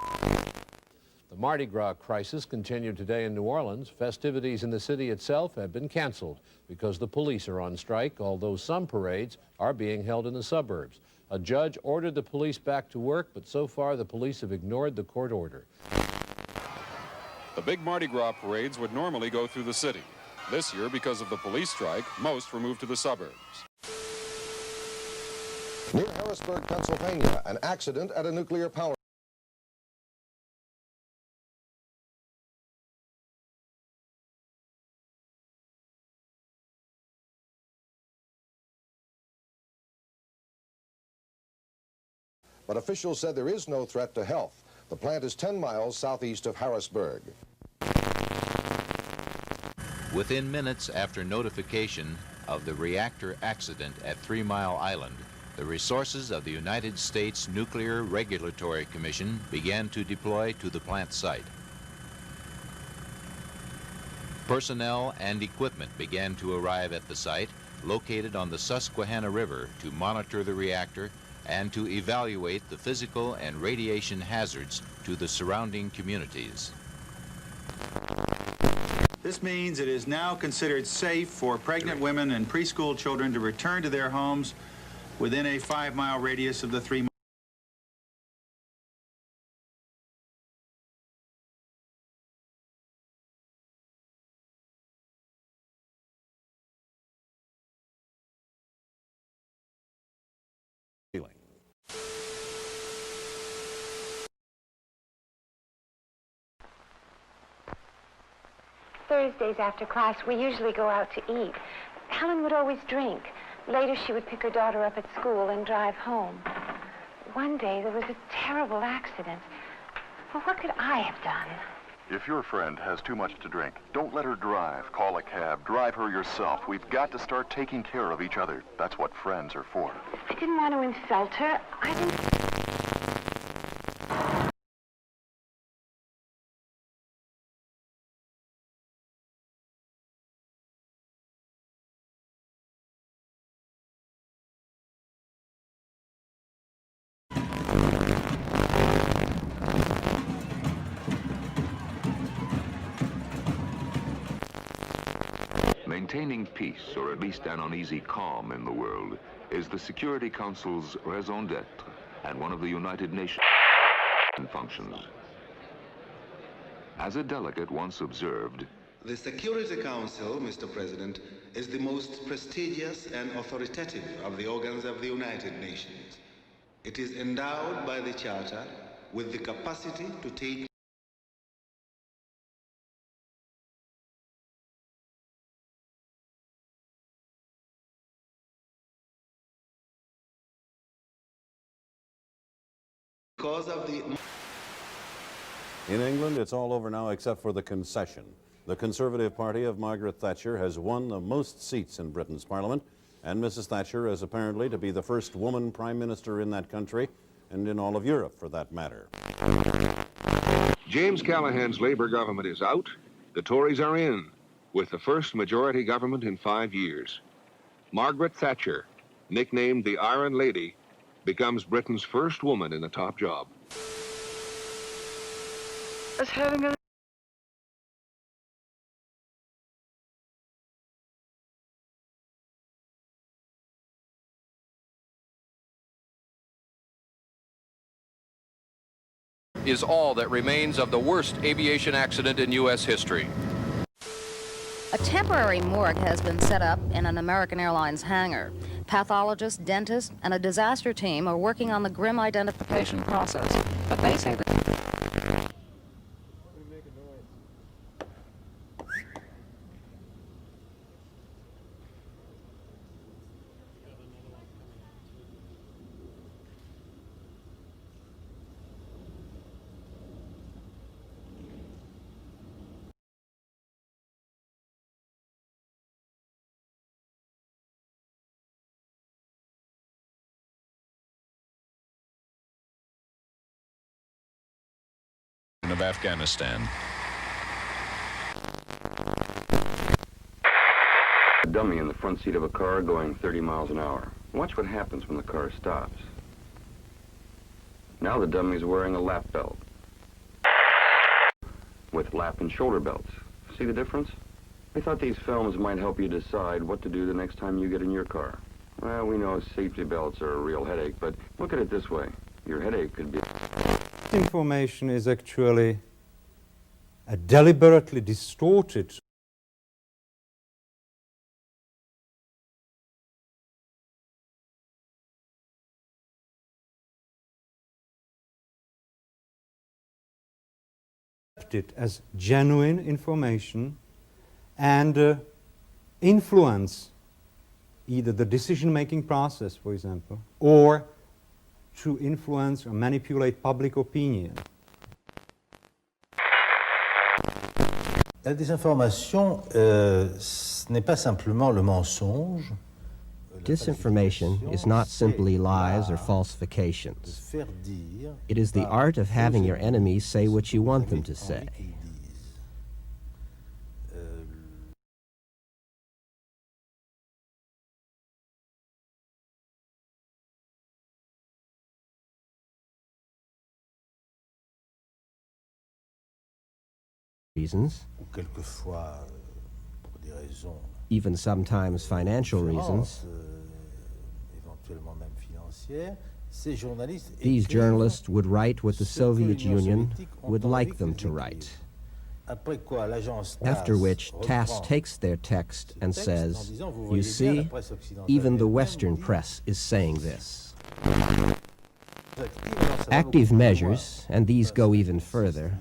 The Mardi Gras crisis continued today in New Orleans. Festivities in the city itself have been canceled because the police are on strike, although some parades are being held in the suburbs. A judge ordered the police back to work, but so far the police have ignored the court order. The big Mardi Gras parades would normally go through the city. This year, because of the police strike, most were moved to the suburbs. Near Harrisburg, Pennsylvania, an accident at a nuclear power but officials said there is no threat to health. The plant is 10 miles southeast of Harrisburg. Within minutes after notification of the reactor accident at 3 Mile Island, the resources of the United States Nuclear Regulatory Commission began to deploy to the plant site. Personnel and equipment began to arrive at the site, located on the Susquehanna River, to monitor the reactor and to evaluate the physical and radiation hazards to the surrounding communities. This means it is now considered safe for pregnant women and preschool children to return to their homes within a 5-mile radius of the 3 Mile. Thursdays after class, we usually go out to eat. Helen would always drink. Later, she would pick her daughter up at school and drive home. One day, there was a terrible accident. Well, what could I have done? If your friend has too much to drink, don't let her drive. Call a cab. Drive her yourself. We've got to start taking care of each other. That's what friends are for. I didn't want to insult her. I didn't... Maintaining peace, or at least an uneasy calm in the world, is the Security Council's raison d'etre and one of the United Nations functions. As a delegate once observed, the Security Council, Mr. President, is the most prestigious and authoritative of the organs of the United Nations. It is endowed by the Charter with the capacity to take because of the... In England, it's all over now except for the concession. The Conservative Party of Margaret Thatcher has won the most seats in Britain's Parliament, and Mrs. Thatcher is apparently to be the first woman Prime Minister in that country, and in all of Europe for that matter. James Callaghan's Labour government is out, the Tories are in, with the first majority government in 5 years. Margaret Thatcher, nicknamed the Iron Lady, becomes Britain's first woman in a top job. Is all that remains of the worst aviation accident in U.S. history. A temporary morgue has been set up in an American Airlines hangar. Pathologists, dentists, and a disaster team are working on the grim identification process. But they say that... of Afghanistan. A dummy in the front seat of a car going 30 miles an hour. Watch what happens when the car stops. Now the dummy's wearing a lap belt. with lap and shoulder belts. See the difference? I thought these films might help you decide what to do the next time you get in your car. Well, we know safety belts are a real headache, but look at it this way. Your headache could be... Information is actually a deliberately distorted as genuine information and influence either the decision-making process, for example, or to influence or manipulate public opinion. La désinformation, ce n'est pas simplement le mensonge. Disinformation is not simply lies or falsifications. It is the art of having your enemies say what you want them to say. Reasons, even sometimes financial reasons. These journalists would write what the Soviet Union would like them to write. After which, TASS takes their text and says, "You see, even the Western press is saying this." Active measures, and these go even further,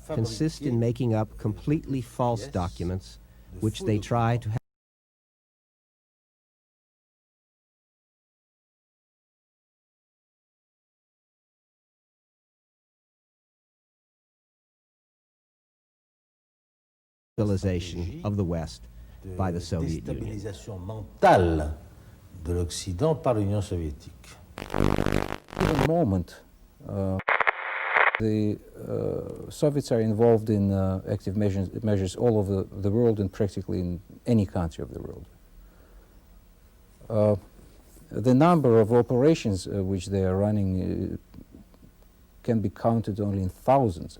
consist in making up completely false documents which they try to have civilization of the West by the Soviet Union. Mentale de l'Occident par l'Union soviétique. At the moment, the Soviets are involved in active measures all over the world and practically in any country of the world. The number of operations which they are running can be counted only in thousands.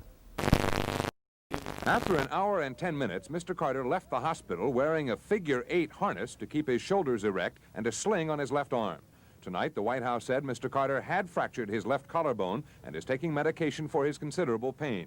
After an hour and 10 minutes, Mr. Carter left the hospital wearing a figure-8 harness to keep his shoulders erect and a sling on his left arm. Tonight, the White House said Mr. Carter had fractured his left collarbone and is taking medication for his considerable pain.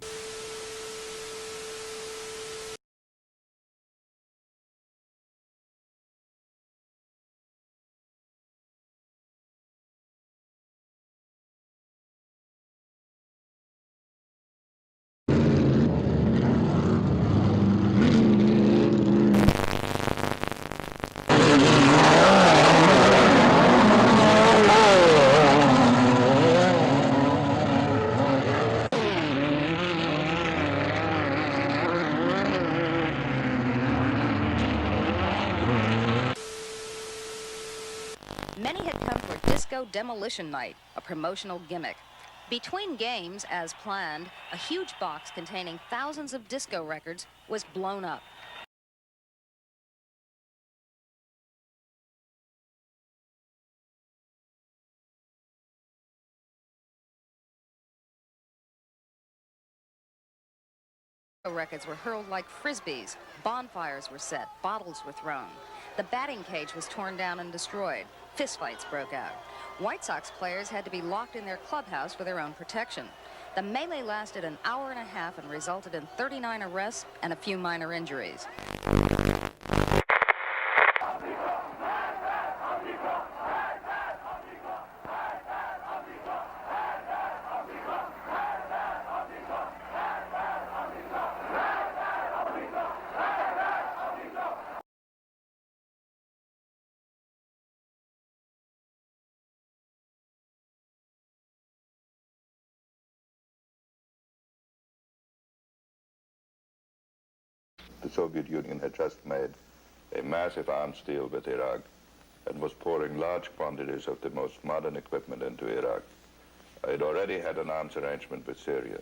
Many had come for Disco Demolition Night, a promotional gimmick. Between games, as planned, a huge box containing thousands of disco records was blown up. Records were hurled like frisbees, bonfires were set, bottles were thrown. The batting cage was torn down and destroyed. Fistfights broke out. White Sox players had to be locked in their clubhouse for their own protection. The melee lasted an hour and a half and resulted in 39 arrests and a few minor injuries. The Soviet Union had just made a massive arms deal with Iraq and was pouring large quantities of the most modern equipment into Iraq. It already had an arms arrangement with Syria.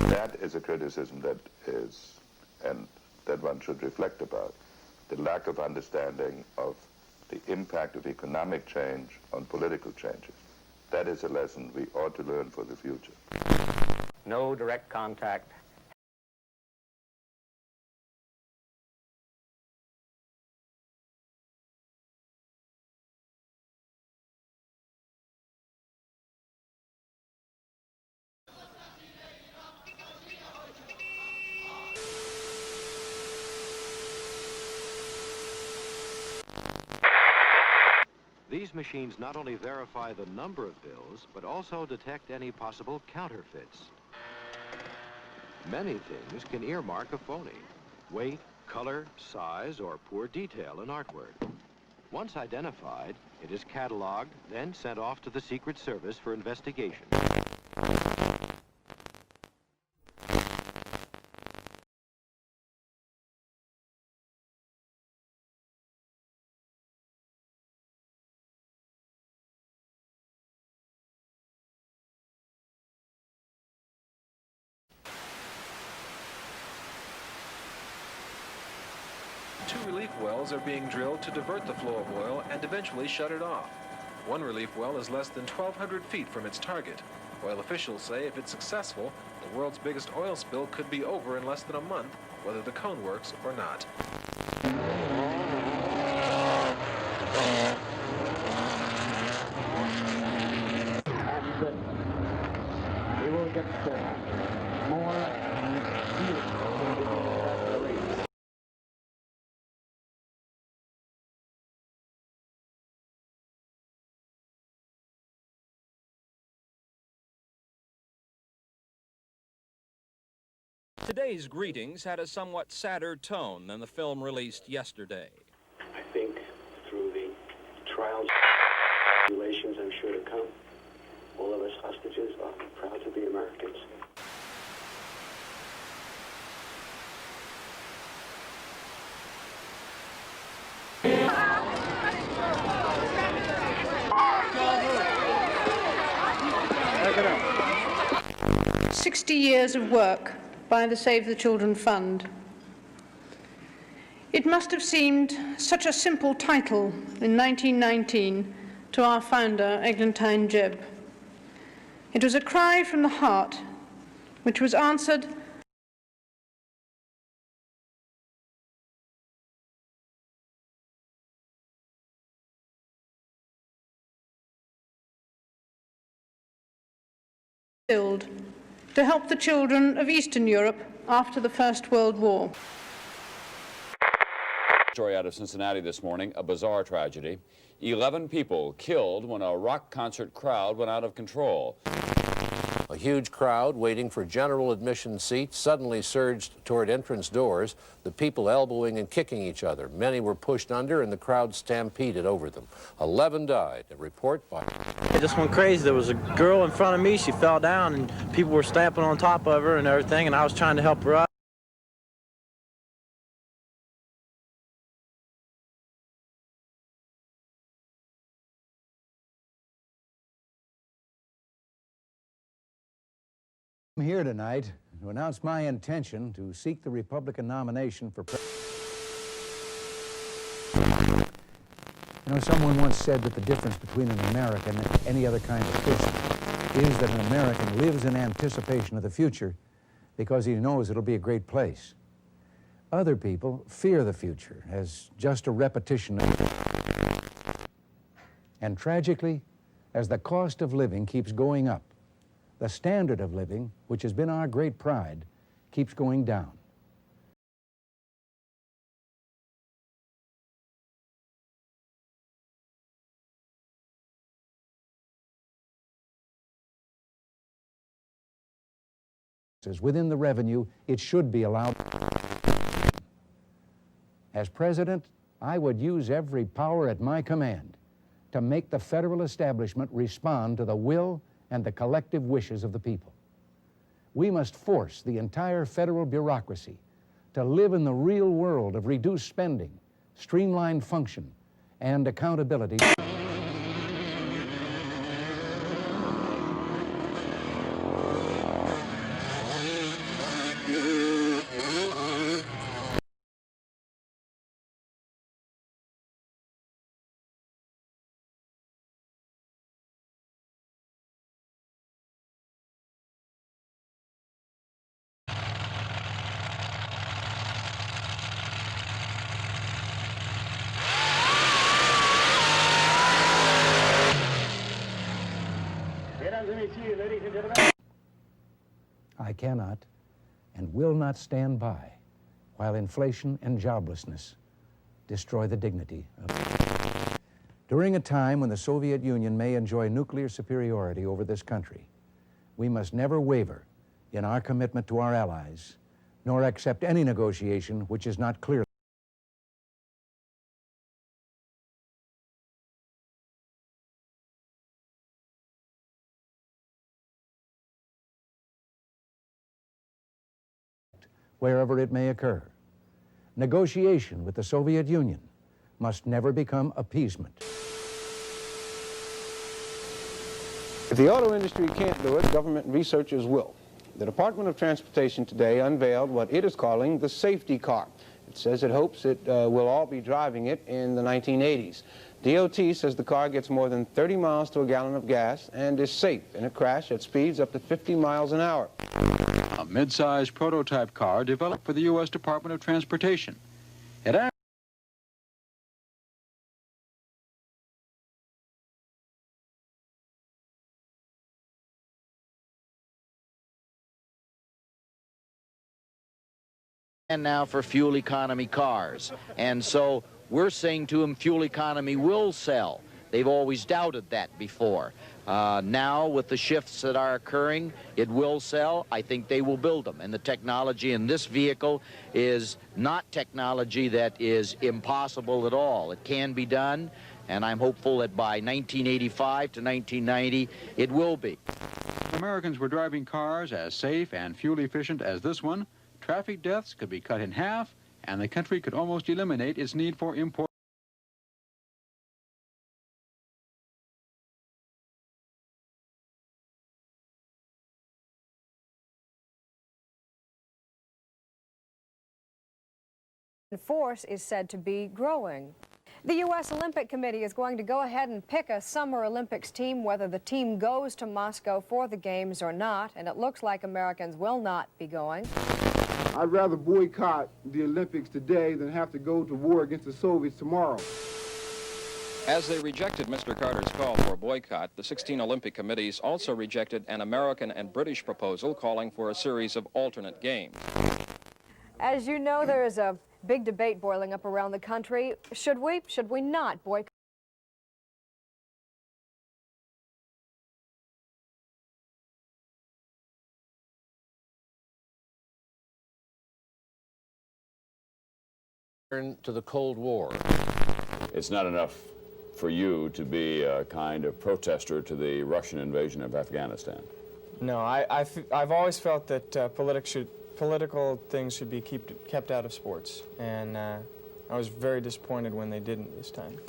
That is a criticism that is, and that one should reflect about, the lack of understanding of the impact of economic change on political changes. That is a lesson we ought to learn for the future. No direct contact. These machines not only verify the number of bills, but also detect any possible counterfeits. Many things can earmark a phony: weight, color, size, or poor detail in artwork. Once identified, it is cataloged, then sent off to the Secret Service for investigation. Two relief wells are being drilled to divert the flow of oil and eventually shut it off. One relief well is less than 1,200 feet from its target. Oil officials say if it's successful, the world's biggest oil spill could be over in less than a month, whether the cone works or not. We will get more Today's greetings had a somewhat sadder tone than the film released yesterday. I think through the trials and tribulations I'm sure to come, all of us hostages are proud to be Americans. Back 60 years of work by the Save the Children Fund. It must have seemed such a simple title in 1919 to our founder, Eglantine Jebb. It was a cry from the heart, which was answered to help the children of Eastern Europe after the First World War. Story out of Cincinnati this morning, a bizarre tragedy. 11 people killed when a rock concert crowd went out of control. A huge crowd waiting for general admission seats suddenly surged toward entrance doors, the people elbowing and kicking each other. Many were pushed under and the crowd stampeded over them. 11 died. A report by... It just went crazy. There was a girl in front of me. She fell down and people were stamping on top of her and everything, and I was trying to help her up. I'm here tonight to announce my intention to seek the Republican nomination for president. You know, someone once said that the difference between an American and any other kind of person is that an American lives in anticipation of the future because he knows it'll be a great place. Other people fear the future as just a repetition of... And tragically, as the cost of living keeps going up, the standard of living, which has been our great pride, keeps going down. Within the revenue, it should be allowed. As president, I would use every power at my command to make the federal establishment respond to the will and the collective wishes of the people. We must force the entire federal bureaucracy to live in the real world of reduced spending, streamlined function, and accountability. I cannot and will not stand by while inflation and joblessness destroy the dignity of... During a time when the Soviet Union may enjoy nuclear superiority over this country, we must never waver in our commitment to our allies, nor accept any negotiation which is not clear. Wherever it may occur. Negotiation with the Soviet Union must never become appeasement. If the auto industry can't do it, government researchers will. The Department of Transportation today unveiled what it is calling the safety car. It says it hopes it will all be driving it in the 1980s. DOT says the car gets more than 30 miles to a gallon of gas and is safe in a crash at speeds up to 50 miles an hour. A mid-sized prototype car developed for the U.S. Department of Transportation. It and now for fuel economy cars. And so we're saying to them fuel economy will sell. They've always doubted that before. Now, with the shifts that are occurring, it will sell. I think they will build them. And the technology in this vehicle is not technology that is impossible at all. It can be done, and I'm hopeful that by 1985 to 1990, it will be. If Americans were driving cars as safe and fuel efficient as this one, traffic deaths could be cut in half, and the country could almost eliminate its need for import. Force is said to be growing. The U.S. Olympic Committee is going to go ahead and pick a Summer Olympics team, whether the team goes to Moscow for the Games or not, and it looks like Americans will not be going. I'd rather boycott the Olympics today than have to go to war against the Soviets tomorrow. As they rejected Mr. Carter's call for a boycott, the 16 Olympic committees also rejected an American and British proposal calling for a series of alternate games. As you know, there is a big debate boiling up around the country. Should we not boycott? To the Cold War. It's not enough for you to be a kind of protester to the Russian invasion of Afghanistan. No, I've always felt that political things should be kept out of sports, and I was very disappointed when they didn't this time.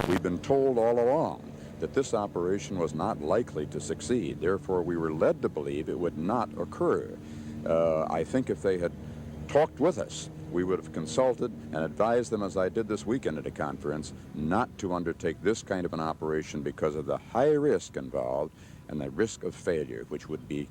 We've been told all along that this operation was not likely to succeed. Therefore, we were led to believe it would not occur. I think if they had talked with us, we would have consulted and advised them, as I did this weekend at a conference, not to undertake this kind of an operation because of the high risk involved and the risk of failure, which would be